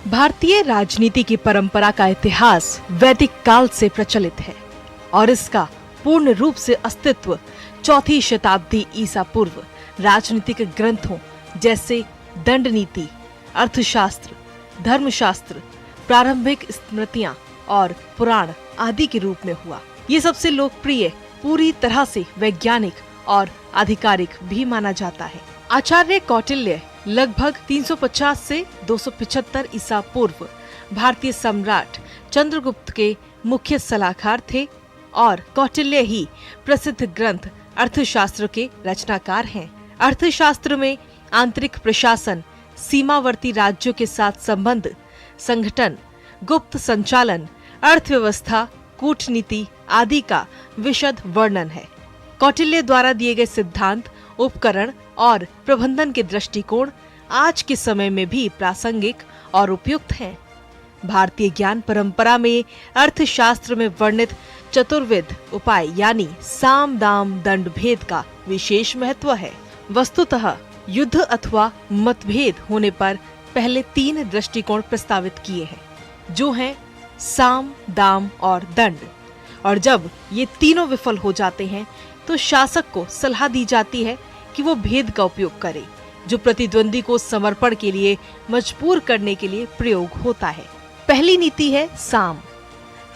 भारतीय राजनीति की परंपरा का इतिहास वैदिक काल से प्रचलित है और इसका पूर्ण रूप से अस्तित्व चौथी शताब्दी ईसा पूर्व राजनीतिक ग्रंथों जैसे दंड नीति, अर्थशास्त्र, धर्मशास्त्र, प्रारंभिक स्मृतियां और पुराण आदि के रूप में हुआ। ये सबसे लोकप्रिय, पूरी तरह से वैज्ञानिक और आधिकारिक भी माना जाता है। आचार्य कौटिल्य लगभग 350 से 275 ईसा पूर्व भारतीय सम्राट चंद्रगुप्त के मुख्य सलाहकार थे और कौटिल्य ही प्रसिद्ध ग्रंथ अर्थशास्त्र के रचनाकार हैं। अर्थशास्त्र में आंतरिक प्रशासन, सीमावर्ती राज्यों के साथ संबंध, संगठन, गुप्त संचालन, अर्थव्यवस्था, कूटनीति आदि का विशद वर्णन है। कौटिल्य द्वारा दिए गए सिद्धांत, उपकरण और प्रबंधन के दृष्टिकोण आज के समय में भी प्रासंगिक और उपयुक्त हैं। भारतीय ज्ञान परंपरा में अर्थशास्त्र में वर्णित चतुर्विध उपाय यानी साम, दाम, दंड भेद का विशेष महत्व है। वस्तुतः युद्ध अथवा मतभेद होने पर पहले 3 दृष्टिकोण प्रस्तावित किए हैं, जो हैं साम, दाम और दंड। और जब ये तीनों विफल हो जाते हैं तो शासक को सलाह दी जाती है कि वो भेद का उपयोग करे, जो प्रतिद्वंदी को समर्पण के लिए मजबूर करने के लिए प्रयोग होता है। पहली नीति है साम।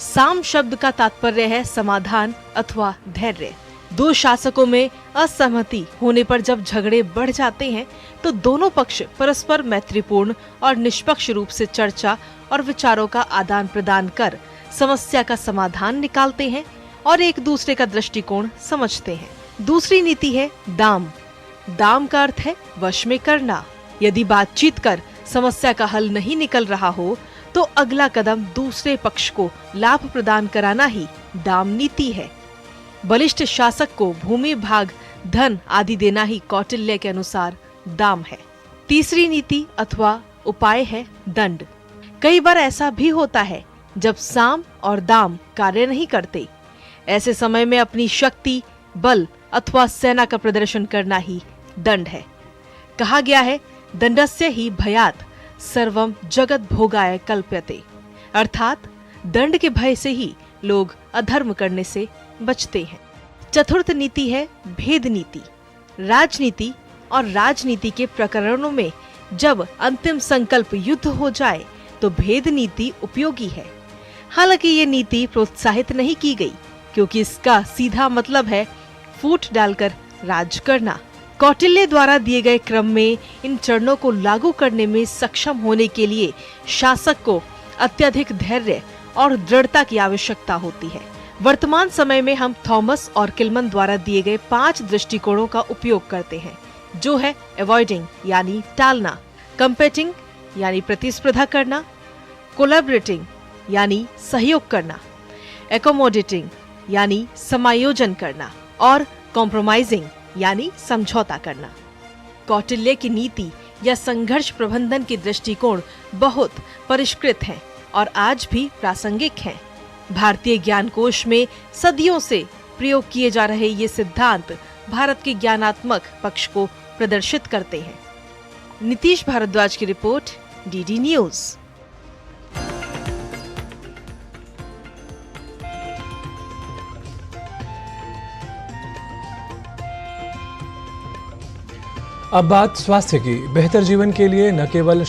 साम शब्द का तात्पर्य है समाधान अथवा धैर्य। 2 शासकों में असहमति होने पर जब झगड़े बढ़ जाते हैं तो दोनों पक्ष परस्पर मैत्रीपूर्ण और निष्पक्ष रूप से चर्चा और विचारों का आदान प्रदान कर समस्या का समाधान निकालते हैं और एक दूसरे का दृष्टिकोण समझते हैं। दूसरी नीति है दाम। दाम का अर्थ है वश में करना। यदि बातचीत कर समस्या का हल नहीं निकल रहा हो तो अगला कदम दूसरे पक्ष को लाभ प्रदान कराना ही दाम नीति है। बलिष्ठ शासक को भूमि भाग, धन आदि देना ही कौटिल्य के अनुसार दाम है। तीसरी नीति अथवा उपाय है दंड। कई बार ऐसा भी होता है जब साम और दाम कार्य नहीं करते। ऐसे समय में अपनी शक्ति, बल अथवा सेना का प्रदर्शन करना ही दंड है। कहा गया है दंडस्य ही भयात् सर्वम जगत भोगाय कल्प्यते, अर्थात दंड के भय से ही लोग अधर्म करने से बचते हैं। चतुर्थ नीति है भेद नीति। राजनीति और राजनीति के प्रकरणों में जब अंतिम संकल्प युद्ध हो जाए तो भेद नीति उपयोगी है। हालांकि ये नीति प्रोत्साहित नहीं की गई क्योंकि इसका सीधा मतलब है फूट डालकर राज करना। कौटिल्य द्वारा दिए गए क्रम में इन चरणों को लागू करने में सक्षम होने के लिए शासक को अत्यधिक धैर्य और दृढ़ता की आवश्यकता होती है। वर्तमान समय में हम थॉमस और किलमन द्वारा दिए गए 5 दृष्टिकोणों का उपयोग करते हैं, जो है अवॉइडिंग यानी टालना, कंपेटिंग यानी प्रतिस्पर्धा करना, कोलैबोरेटिंग यानी सहयोग करना, एकोमोडेटिंग यानी समायोजन करना और कॉम्प्रोमाइजिंग यानी समझौता करना। कौटिल्य की नीति या संघर्ष प्रबंधन के दृष्टिकोण बहुत परिष्कृत हैं और आज भी प्रासंगिक हैं। भारतीय ज्ञानकोश में सदियों से प्रयोग किए जा रहे ये सिद्धांत भारत के ज्ञानात्मक पक्ष को प्रदर्शित करते हैं। नीतीश भारद्वाज की रिपोर्ट, डीडी न्यूज। अब बात स्वास्थ्य की। बेहतर जीवन के लिए न केवल